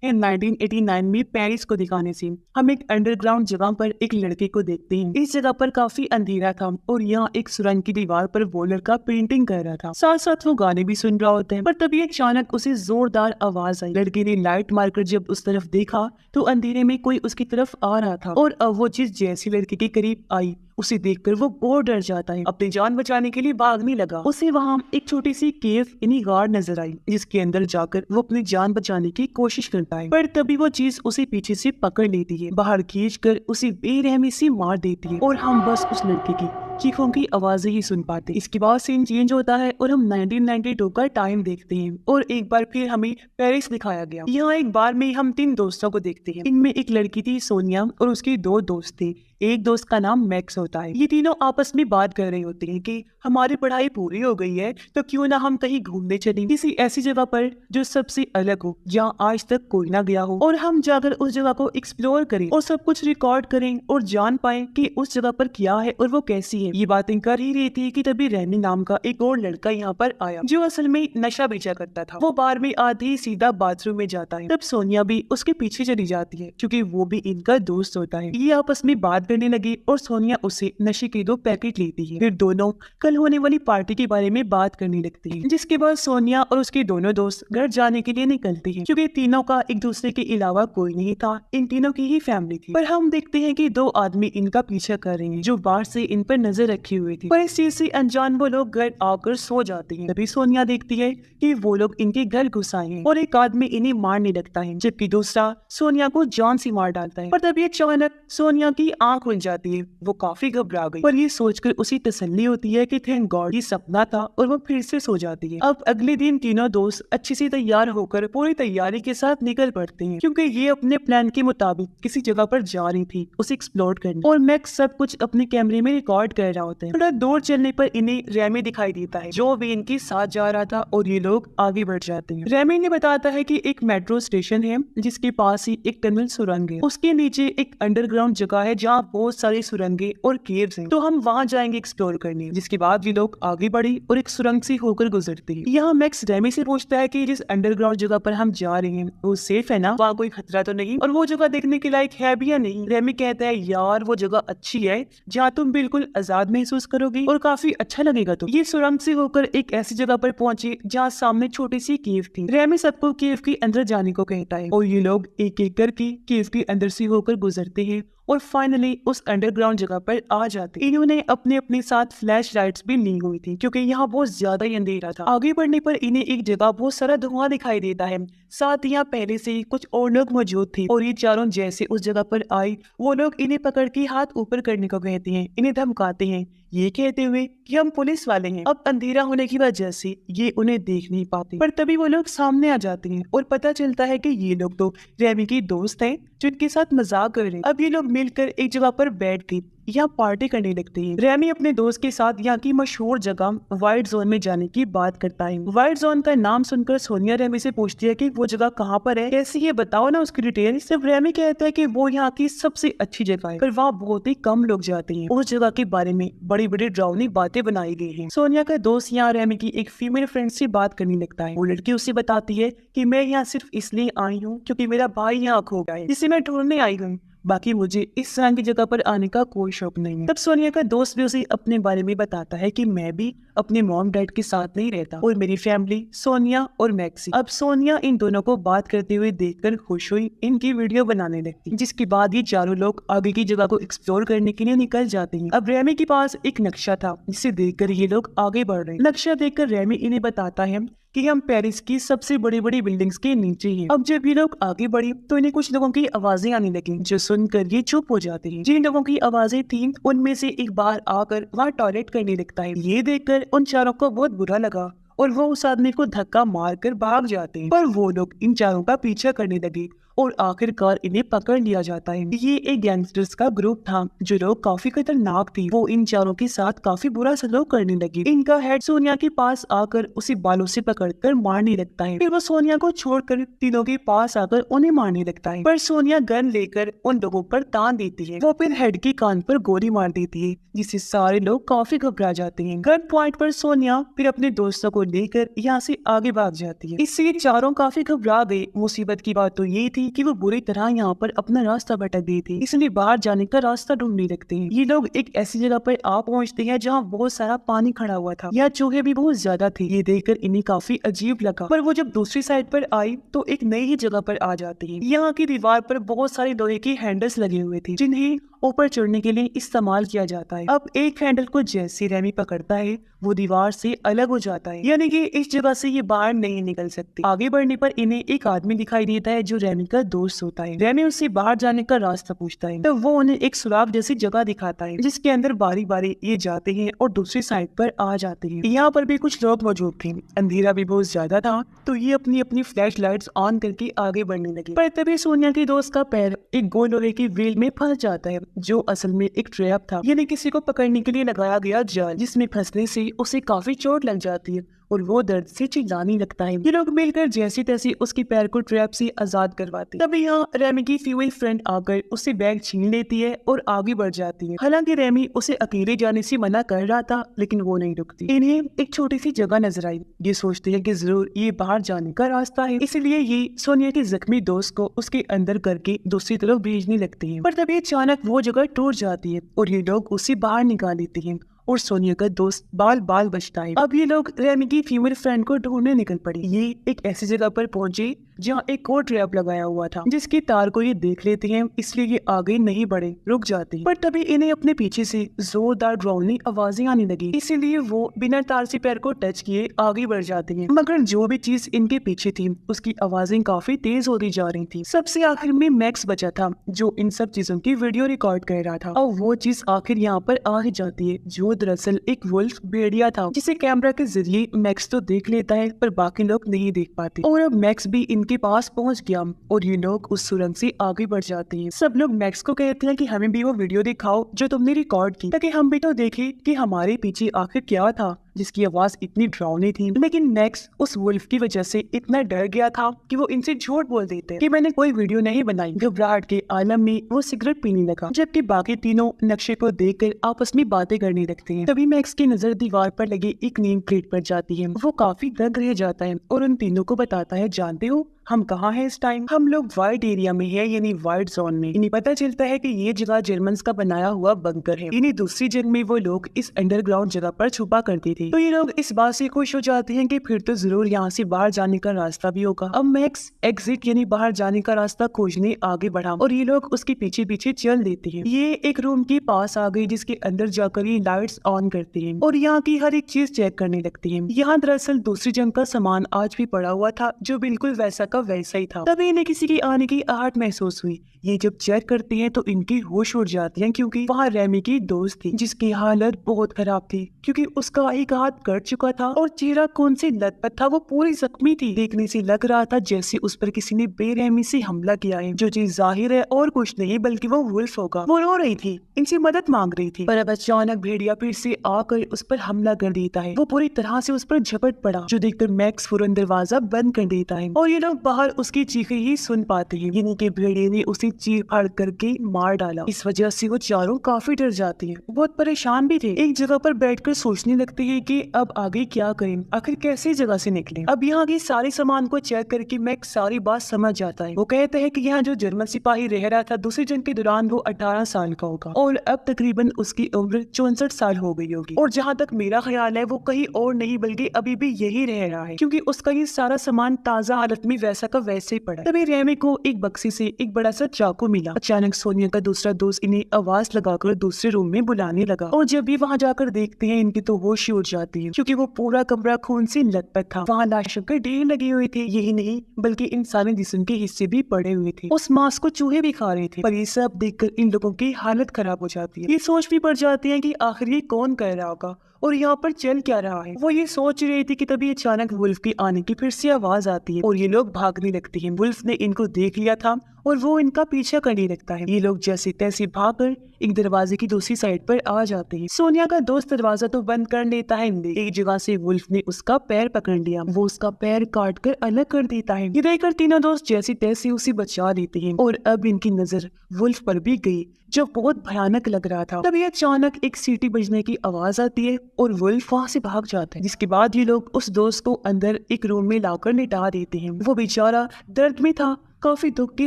1989 में पेरिस को दिखाने से हम एक अंडरग्राउंड जगह पर एक लड़के को देखते हैं। इस जगह पर काफी अंधेरा था और यहाँ एक सुरंग की दीवार पर वो लड़का पेंटिंग कर रहा था, साथ साथ वो गाने भी सुन रहा होता है। पर तभी अचानक उसे जोरदार आवाज आई। लड़के ने लाइट मारकर जब उस तरफ देखा तो अंधेरे में कोई उसकी तरफ आ रहा था और अब वो चीज जैसी लड़के के करीब आई उसे देखकर वो बहुत डर जाता है। अपनी जान बचाने के लिए भागने लगा। उसे वहाँ एक छोटी सी केव यानी गार्ड नजर आई जिसके अंदर जाकर वो अपनी जान बचाने की कोशिश करता है। पर तभी वो चीज उसे पीछे से पकड़ लेती है, बाहर खींचकर उसे बेरहमी से मार देती है और हम बस उस लड़के की चीखों की आवाजें ही सुन पाते। इसके बाद सीन चेंज होता है और हम 1992 का टाइम देखते हैं और एक बार फिर हमें पेरिस दिखाया गया। यहाँ एक बार में हम 3 दोस्तों को देखते हैं। इनमें एक लड़की थी सोनिया और उसके 2 दोस्त थे। एक दोस्त का नाम मैक्स होता है। ये तीनों आपस में बात कर रहे होते हैं कि हमारी पढ़ाई पूरी हो गई है तो क्यों ना हम कहीं घूमने चलें, किसी ऐसी जगह पर जो सबसे अलग हो, जहाँ आज तक कोई ना गया हो, और हम जाकर उस जगह को एक्सप्लोर करें और सब कुछ रिकॉर्ड करें और जान पाए कि उस जगह पर क्या है और वो कैसी है। ये बातें कर ही रही थी कि तभी रैमी नाम का एक और लड़का यहाँ पर आया जो असल में नशा बेचा करता था। वो बार में आते ही सीधा बाथरूम में जाता है। तब सोनिया भी उसके पीछे चली जाती है क्योंकि वो भी इनका दोस्त होता है। ये आपस में बात करने लगी और सोनिया उससे नशे के 2 पैकेट लेती है। फिर दोनों कल होने वाली पार्टी के बारे में बात करने लगती है, जिसके बाद सोनिया और उसके दोनों दोस्त घर जाने के लिए निकलते हैं क्योंकि तीनों का एक दूसरे के अलावा कोई नहीं था, इन तीनों की ही फैमिली थी। पर हम देखते हैं कि 2 आदमी इनका पीछा कर रहे हैं जो बाहर से इन पर नजर रखी हुई थी। पर इस चीज से अनजान वो लोग घर आकर सो जाते हैं। तभी सोनिया देखती है कि वो लोग इनके घर घुस आए हैं और एक आदमी इन्हें मारने लगता है जबकि दूसरा सोनिया को जान से मार डालता है। पर तभी अचानक सोनिया की आंख खुल जाती है। वो काफी घबरा गई पर ये सोचकर उसी तसल्ली होती है कि थैंक गॉड ये सपना था और वो फिर से सो जाती है। अब अगले दिन तीनों दोस्त अच्छे से तैयार होकर पूरी तैयारी के साथ निकल पड़ते हैं क्योंकि ये अपने प्लान के मुताबिक किसी जगह पर जा रही थी उसे एक्सप्लोर करने, और मैक्स सब कुछ अपने कैमरे में रिकॉर्ड कर रहा होता है। थोड़ा दूर चलने पर इन्हें रैमी दिखाई देता है जो भी इनके साथ जा रहा था और ये लोग आगे बढ़ जाते हैं। रैमी ने बताता है कि एक मेट्रो स्टेशन है जिसके पास ही एक टनल सुरंग है, उसके नीचे एक अंडरग्राउंड जगह है जहाँ बहुत सारी सुरंगे और केव्स हैं, तो हम वहाँ जाएंगे एक्सप्लोर करने। जिसके बाद ये लोग आगे बढ़े और एक सुरंग से होकर गुजरते हैं। यहाँ मैक्स रैमी से पूछता है कि जिस अंडरग्राउंड जगह पर हम जा रहे हैं वो सेफ है ना, वहाँ कोई खतरा तो नहीं और वो जगह देखने के लायक है भी या नहीं। रैमी कहता है यार वो जगह अच्छी है जहाँ तुम बिल्कुल आजाद महसूस करोगे और काफी अच्छा लगेगा। तो ये सुरंग से होकर एक ऐसी जगह पर पहुंचे जहाँ सामने छोटी सी केव थी। रैमी सबको केव के अंदर जाने को कहता है और ये लोग एक एक करके केव के अंदर से होकर गुजरते हैं और फाइनली उस अंडरग्राउंड जगह पर आ जाते। इन्होंने अपने अपने साथ फ्लैश लाइट्स भी ली हुई थी क्योंकि यहाँ बहुत ज्यादा ही अंधेरा था। आगे बढ़ने पर इन्हें एक जगह बहुत सारा धुआं दिखाई देता है, साथ ही यहाँ पहले से ही कुछ और लोग मौजूद थे और ये चारों जैसे उस जगह पर आए वो लोग इन्हें पकड़ के हाथ ऊपर करने को कहते हैं, इन्हें धमकाते हैं ये कहते हुए कि हम पुलिस वाले हैं। अब अंधेरा होने की वजह से ये उन्हें देख नहीं पाते, पर तभी वो लोग सामने आ जाते हैं और पता चलता है कि ये लोग तो रैमी के दोस्त हैं जिनके साथ मजाक कर रहे हैं। अब ये लोग मिलकर एक जगह पर बैठ के यहाँ पार्टी करने लगते हैं। रैमी अपने दोस्त के साथ यहाँ की मशहूर जगह व्हाइट जोन में जाने की बात करता है। व्हाइट जोन का नाम सुनकर सोनिया रैमी से पूछती है कि वो जगह कहाँ पर है, कैसी है, बताओ ना उसकी डिटेल। सिर्फ रैमी कहता है कि वो यहाँ की सबसे अच्छी जगह है पर वहाँ बहुत ही कम लोग जाते हैं। उस जगह के बारे में बड़ी बड़ी डरावनी बातें बनाई गई हैं। सोनिया का दोस्त यहाँ रैमी की एक फीमेल फ्रेंड से बात करने लगता है। वो लड़की उसे बताती है कि मैं यहाँ सिर्फ इसलिए आई हूँ क्योंकि मेरा भाई यहाँ खो गया है जिसे मैं ढूंढने आई हूँ, बाकी मुझे इस तरह की जगह पर आने का कोई शौक नहीं है। तब सोनिया का दोस्त भी उसे अपने बारे में बताता है कि मैं भी अपने मॉम डैड के साथ नहीं रहता और मेरी फैमिली सोनिया और मैक्सी। अब सोनिया इन दोनों को बात करते हुए देखकर खुश हुई, इनकी वीडियो बनाने लगती। जिसके बाद ये चारों लोग आगे की जगह को एक्सप्लोर करने के लिए निकल जाते हैं। अब रैमी के पास एक नक्शा था जिसे देखकर ये लोग आगे बढ़ रहे हैं। नक्शा देखकर रैमी इन्हें बताता है कि हम पेरिस की सबसे बड़ी बड़ी बिल्डिंग्स के नीचे हैं। अब जब ये लोग आगे बढ़े तो इन्हें कुछ लोगों की आवाजें आने लगी जो सुनकर ये चुप हो जाते हैं। जिन लोगों की आवाजें थीं उनमें से एक बाहर आकर वहाँ टॉयलेट करने लगता है। ये देखकर उन चारों को बहुत बुरा लगा और वो उस आदमी को धक्का मारकर भाग जाते हैं, पर वो लोग इन चारों का पीछा करने लगे और आखिरकार इन्हें पकड़ लिया जाता है। ये एक गैंगस्टर्स का ग्रुप था जो लोग काफी खतरनाक थी। वो इन चारों के साथ काफी बुरा सलूक करने लगी। इनका हेड सोनिया के पास आकर उसे बालों से पकड़कर मारने लगता है। फिर वो सोनिया को छोड़कर तीनों के पास आकर उन्हें मारने लगता है, पर सोनिया गन लेकर उन लोगों पर तान देती है। वो फिर हेड के कान पर गोली मार देती है जिससे सारे लोग काफी घबरा जाते हैं। गन पॉइंट पर सोनिया फिर अपने दोस्तों को लेकर यहाँ से आगे भाग जाती है। इससे ये चारों काफी घबरा गए। मुसीबत की बात तो ये थी कि वो बुरी तरह यहाँ पर अपना रास्ता भटक गई थी, इसलिए बाहर जाने का रास्ता ढूंढने लगते हैं। ये लोग एक ऐसी जगह पर आ पहुँचते हैं जहाँ बहुत सारा पानी खड़ा हुआ था। यहाँ चूहे भी बहुत ज्यादा थे। ये देखकर इन्हें काफी अजीब लगा, पर वो जब दूसरी साइड पर आई तो एक नई ही जगह पर आ जाती है। यहाँ की दीवार पर बहुत सारे लोहे के हैंडल्स लगे हुए थे जिन्हें ऊपर चढ़ने के लिए इस्तेमाल किया जाता है। अब एक हैंडल को जैसे रेमी पकड़ता है वो दीवार से अलग हो जाता है, यानी कि इस जगह से ये बाहर नहीं निकल सकती। आगे बढ़ने पर इन्हें एक आदमी दिखाई देता है जो रेमी का दोस्त होता है। रेमी उससे बाहर जाने का रास्ता पूछता है तो वो उन्हें एक सुराख जैसी जगह दिखाता है जिसके अंदर बारी बारी ये जाते हैं और दूसरी साइड पर आ जाते हैं। यहाँ पर भी कुछ लोग मौजूद थे। अंधेरा भी बहुत ज्यादा था तो ये अपनी अपनी फ्लैश लाइट्स ऑन करके आगे बढ़ने लगे, पर तभी सोनिया के दोस्त का पैर एक गोल लोहे की व्हील में फंस जाता है जो असल में एक ट्रैप था, यानी किसी को पकड़ने के लिए लगाया गया जाल, जिसमें फंसने से उसे काफी चोट लग जाती है और वो दर्द से चिल्लाने लगता है। ये लोग मिलकर जैसी तैसी उसके पैर को ट्रैप से आजाद करवाते। तभी यहाँ रेमी की फीमेल फ्रेंड आकर उससे बैग छीन लेती है और आगे बढ़ जाती है। हालांकि रेमी उसे अकेले जाने से मना कर रहा था लेकिन वो नहीं रुकती। इन्हें एक छोटी सी जगह नजर आई। ये सोचते हैं कि जरूर ये बाहर जाने का रास्ता है, इसलिए ये सोनिया के जख्मी दोस्त को उसके अंदर करके दूसरी तरफ भेजने लगती है। पर तभी अचानक वो जगह टूट जाती है और ये लोग उसे बाहर निकाल देते हैं और सोनिया का दोस्त बाल बाल बचता है। अब ये लोग रेमी की फीमेल फ्रेंड को ढूंढने निकल पड़े। ये एक ऐसी जगह पर पहुंचे जहाँ एक और ट्रैप लगाया हुआ था जिसकी तार को ये देख लेते हैं, इसलिए ये आगे नहीं बढ़े, रुक जाते हैं। पर तभी इन्हें अपने पीछे से जोरदार ड्राउनी आवाजें आने लगी, इसीलिए वो बिना तार से पैर को टच किए आगे बढ़ जाते हैं। मगर जो भी चीज इनके पीछे थी उसकी आवाजें काफी तेज होती जा रही थी। सबसे आखिर में मैक्स बचा था जो इन सब चीजों की वीडियो रिकॉर्ड कर रहा था और वो चीज आखिर यहाँ पर आ ही जाती है जो दरअसल एक वुल्फ भेड़िया था जिसे कैमरा के जरिए मैक्स तो देख लेता है पर बाकी लोग नहीं देख पाते। और अब मैक्स भी इनके पास पहुंच गया और ये लोग उस सुरंग से आगे बढ़ जाते हैं। सब लोग मैक्स को कहते हैं कि हमें भी वो वीडियो दिखाओ जो तुमने रिकॉर्ड की, ताकि हम भी तो देखें कि हमारे पीछे आखिर क्या था जिसकी आवाज इतनी डरावनी थी। लेकिन मैक्स उस वुल्फ की वजह से इतना डर गया था कि वो इनसे झूठ बोल देते कि मैंने कोई वीडियो नहीं बनाई। घबराहट के आलम में वो सिगरेट पीने लगा, जबकि बाकी तीनों नक्शे को देखकर आपस में बातें करने लगते हैं। तभी मैक्स की नजर दीवार पर लगी एक नेम प्लेट पर जाती है। वो काफी दंग रह जाता है और उन तीनों को बताता है, जानते हो हम कहाँ हैं इस टाइम? हम लोग वाइट एरिया में है, यानी वाइट जोन में। इन्हें पता चलता है कि ये जगह जर्मन्स का बनाया हुआ बंकर है। इन्हें दूसरी जंग में वो लोग इस अंडरग्राउंड जगह पर छुपा करते थे। तो ये लोग इस बात से खुश हो जाते हैं कि फिर तो जरूर यहाँ से बाहर जाने का रास्ता भी होगा। अब मैक्स एग्जिट यानी बाहर जाने का रास्ता खोजने आगे बढ़ा और ये लोग उसके पीछे पीछे चल देते हैं। ये एक रूम के पास आ गई जिसके अंदर जाकर ये लाइट्स ऑन करते हैं और यहाँ की हर एक चीज चेक करने लगते हैं। यहाँ दरअसल दूसरी जंग का सामान आज भी पड़ा हुआ था जो बिल्कुल वैसा का वैसा ही था। तभी इन्हें किसी के आने की आहट महसूस हुई। ये जब चेक करते हैं तो इनकी होश उड़ जाती है क्योंकि वहाँ रेमी की दोस्त थी जिसकी हालत बहुत खराब थी क्योंकि उसका एक हाथ कट चुका था और चेहरा कौन से लथपथ था, वो पूरी जख्मी थी। देखने से लग रहा था जैसे उस पर किसी ने बेरहमी से हमला किया है। जो चीज जाहिर है और कुछ नहीं बल्कि वो वुल्फ होगा। वो रो रही थी, इनसे मदद मांग रही थी, पर अब अचानक भेड़िया फिर से आकर उस पर हमला कर देता है। वो पूरी तरह से उस पर झपट पड़ा जो देखकर मैक्स फौरन दरवाजा बंद कर देता है और ये लोग बाहर उसकी चीखें ही सुन पाते हैं, यानी कि भेड़िए ने उसे चीर फाड़ करके मार डाला। इस वजह से वो चारों काफी डर जाते हैं, बहुत परेशान भी थे। एक जगह पर बैठकर सोचने लगते हैं कि अब आगे क्या करें, आखिर कैसे जगह से निकलें। अब यहाँ के सारे सामान को चेक करके मैक्स सारी बात समझ जाता है। वो कहते हैं कि यहाँ जो जर्मन सिपाही रह रहा था दूसरी जंग के दौरान वो 18 साल का होगा और अब तकरीबन उसकी उम्र 64 साल हो गई होगी। और जहाँ तक मेरा ख्याल है वो कहीं और नहीं बल्कि अभी भी यही रह रहा है क्योंकि उसका ये सारा सामान ताजा हालत में वैसा का वैसे ही पड़ा। तभी रेमी को एक बक्से से एक बड़ा सा चाकू मिला। अचानक सोनिया का दूसरा दोस्त इन्हें आवाज लगाकर दूसरे रूम में बुलाने लगा और जब भी वहाँ जाकर देखते हैं इनकी तो होश उड़ जाती है क्योंकि वो पूरा कमरा खून से लथपथ था। वहाँ लाशों के ढेर लगे हुए थे, यही नहीं बल्कि इंसानी जिस्म के हिस्से भी पड़े हुए थे। उस मांस को चूहे भी खा रहे थे। पर ये सब देखकर इन लोगों की हालत खराब हो जाती है। ये सोच भी पड़ जाती है कि आखिर ये कौन कर रहा होगा और यहाँ पर चल क्या रहा है। वो ये सोच रही थी कि तभी अचानक वुल्फ की आने की फिर से आवाज आती है और ये लोग भागने लगते हैं। वुल्फ ने इनको देख लिया था और वो इनका पीछा करने लगता है। ये लोग जैसे तैसे भागकर एक दरवाजे की दूसरी साइड पर आ जाते हैं। सोनिया का दोस्त दरवाजा तो बंद कर लेता है, एक जगह से वुल्फ ने उसका पैर पकड़ लिया। वो उसका पैर काट कर अलग कर देता है। ये देखकर तीनों दोस्त जैसे तैसे उसे बचा लेते हैं और अब इनकी नजर वुल्फ पर भी गई, जो बहुत भयानक लग रहा था। तभी अचानक एक सीटी बजने की आवाज आती है और वुल्फ वहाँ से भाग जाता है, जिसके बाद ये लोग उस दोस्त को अंदर एक रूम में लाकर लिटा देते हैं। वो बेचारा दर्द में था, काफी दुख के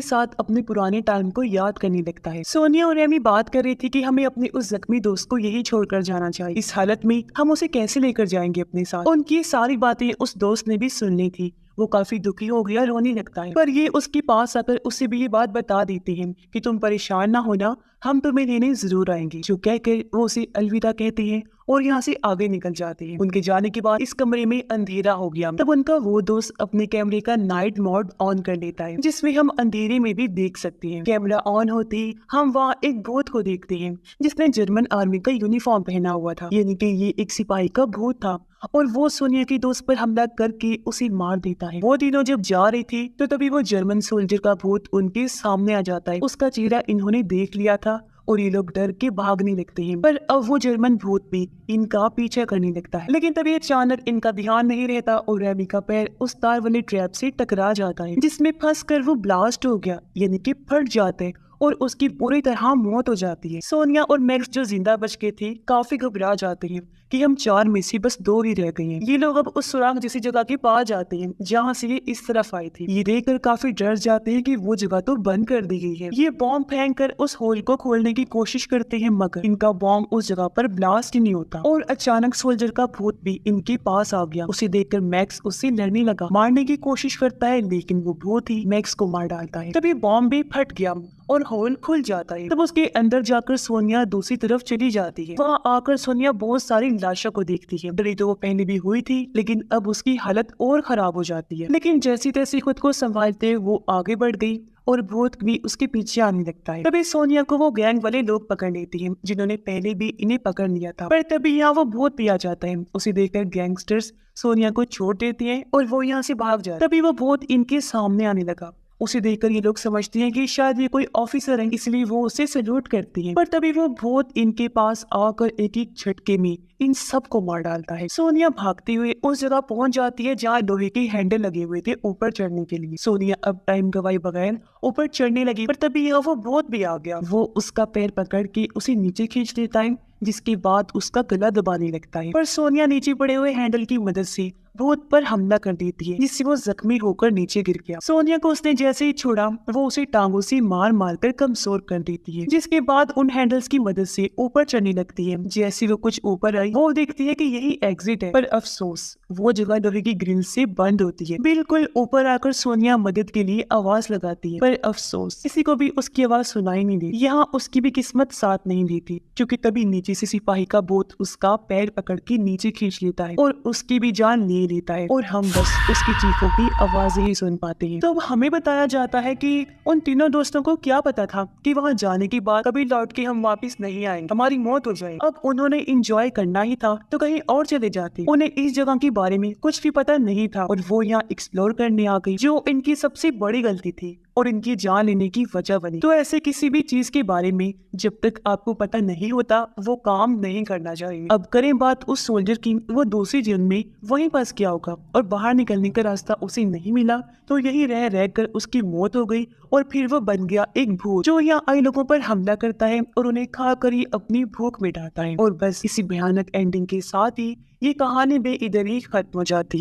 साथ अपने पुराने टाइम को याद करने लगता है। सोनिया और एमी बात कर रही थी कि हमें अपने उस जख्मी दोस्त को यही छोड़कर जाना चाहिए। इस हालत में हम उसे कैसे लेकर जाएंगे अपने साथ। उनकी सारी बातें उस दोस्त ने भी सुन ली थी। वो काफी दुखी हो गया, रोने लगता है, पर ये उसके पास आकर उससे भी ये बात बता देती है कि तुम परेशान ना होना, हम तुम्हें लेने जरूर आएंगे। जो कहकर वो उसे अलविदा कहती है और यहाँ से आगे निकल जाते हैं। उनके जाने के बाद इस कमरे में अंधेरा हो गया। तब उनका वो दोस्त अपने कैमरे का नाइट मोड ऑन कर लेता है, जिसमें हम अंधेरे में भी देख सकते हैं। कैमरा ऑन होते ही हम वहाँ एक भूत को देखते हैं, जिसने जर्मन आर्मी का यूनिफॉर्म पहना हुआ था, यानी कि ये एक सिपाही का भूत था। और वो सोनिया के दोस्त पर हमला करके उसे मार देता है। वो तीनों जब जा रही थी तो तभी वो जर्मन सोल्जर का भूत उनके सामने आ जाता है। उसका चेहरा इन्होंने देख लिया था और ये लोग डर के भागने लगते हैं, पर अब वो जर्मन भूत भी इनका पीछा करने लगता है। लेकिन तभी अचानक इनका ध्यान नहीं रहता और रेमी का पैर उस तार वाले ट्रैप से टकरा जाता है, जिसमें फंसकर वो ब्लास्ट हो गया, यानी कि फट जाते हैं और उसकी पूरी तरह मौत हो जाती है। सोनिया और मैक्स जो जिंदा बच गए थे काफी घबरा जाते हैं कि हम 4 में से बस 2 ही रह गए हैं। ये लोग अब उस सुराग जैसी जगह के पास जाते हैं जहाँ से ये इस तरफ आई थी। ये देखकर काफी डर जाते हैं कि वो जगह तो बंद कर दी गई है। ये बॉम्ब फेंक कर उस होल को खोलने की कोशिश करते हैं, मगर इनका बॉम्ब उस जगह पर ब्लास्ट ही नहीं होता। और अचानक सोल्जर का भूत भी इनके पास आ गया। उसे देखकर मैक्स उससे लड़ने लगा, मारने की कोशिश करता है, लेकिन वो भूत ही मैक्स को मार डालता है। तभी बॉम्ब भी फट गया और होल खुल जाता है। तब उसके अंदर जाकर सोनिया दूसरी तरफ चली जाती है। वहाँ आकर सोनिया बहुत सारी लाशों को देखती है। डरी तो वो पहले भी हुई थी, लेकिन अब उसकी हालत और खराब हो जाती है। लेकिन जैसी तैसी खुद को संभालते वो आगे बढ़ गई और भूत भी उसके पीछे आने लगता है। तभी सोनिया को वो गैंग वाले लोग पकड़ लेते हैं, जिन्होंने पहले भी इन्हें पकड़ लिया था। पर तभी यहाँ वो भूत भी आ जाता है। उसे देखकर गैंगस्टर्स सोनिया को छोड़ देते हैं और वो यहाँ से भाग जाता है। तभी वो भूत इनके सामने आने लगा। उसे देखकर ये लोग समझते हैं कि शायद ये कोई ऑफिसर है, इसलिए वो उसे सैल्यूट करती हैं। पर तभी वो भूत इनके पास आकर एक एक झटके में इन सब को मार डालता है। सोनिया भागते हुए उस जगह पहुंच जाती है जहाँ लोहे के हैंडल लगे हुए थे ऊपर चढ़ने के लिए। सोनिया अब टाइम गवाए बगैर ऊपर चढ़ने लगी, पर तभी यहाँ वो भूत भी आ गया। वो उसका पैर पकड़ के उसे नीचे खींच देता है, जिसके बाद उसका गला दबाने लगता है। पर सोनिया नीचे पड़े हुए हैंडल की मदद से भूत पर हमला कर देती है, जिससे वो जख्मी होकर नीचे गिर गया। सोनिया को उसने जैसे ही छोड़ा, वो उसे टांगों से मार मार कर कमजोर कर देती है, जिसके बाद उन हैंडल्स की मदद से ऊपर चढ़ने लगती है। जैसे वो कुछ ऊपर आई, वो देखती है कि यही एग्जिट है, पर अफसोस वो जगह लोहे की ग्रिल से बंद होती है। बिल्कुल ऊपर आकर सोनिया मदद के लिए आवाज लगाती है, पर अफसोस किसी को भी उसकी आवाज सुनाई नहीं दी। यहाँ उसकी भी किस्मत साथ नहीं देती, क्योंकि तभी नीचे से सिपाही का भूत उसका पैर पकड़ के नीचे खींच लेता है और उसकी भी जान ले लेता है, और हम बस उसकी चीखों की आवाजें ही सुन पाते हैं। तो हमें बताया जाता है कि उन तीनों दोस्तों को क्या पता था कि वहाँ जाने के बाद कभी लौट के हम वापस नहीं आएंगे, हमारी मौत हो जाए। अब उन्होंने इंजॉय करना ही था तो कहीं और चले जाते। उन्हें इस जगह के बारे में कुछ भी पता नहीं था और वो यहाँ एक्सप्लोर करने आ गई, जो इनकी सबसे बड़ी गलती थी और इनकी जान लेने की वजह बनी। तो ऐसे किसी भी चीज के बारे में जब तक आपको पता नहीं होता वो काम नहीं करना चाहिए। अब करें बात उस सोल्जर की, वो दूसरी जेल में वहीं फंस गया होगा और बाहर निकलने का रास्ता उसे नहीं मिला, तो यही रह रहकर उसकी मौत हो गई और फिर वो बन गया एक भूत, जो यहाँ आई लोगों पर हमला करता है और उन्हें खाकर ही अपनी भूख मिटाता है। और बस इसी भयानक एंडिंग के साथ ही ये कहानी भी इधर ही खत्म हो जाती है।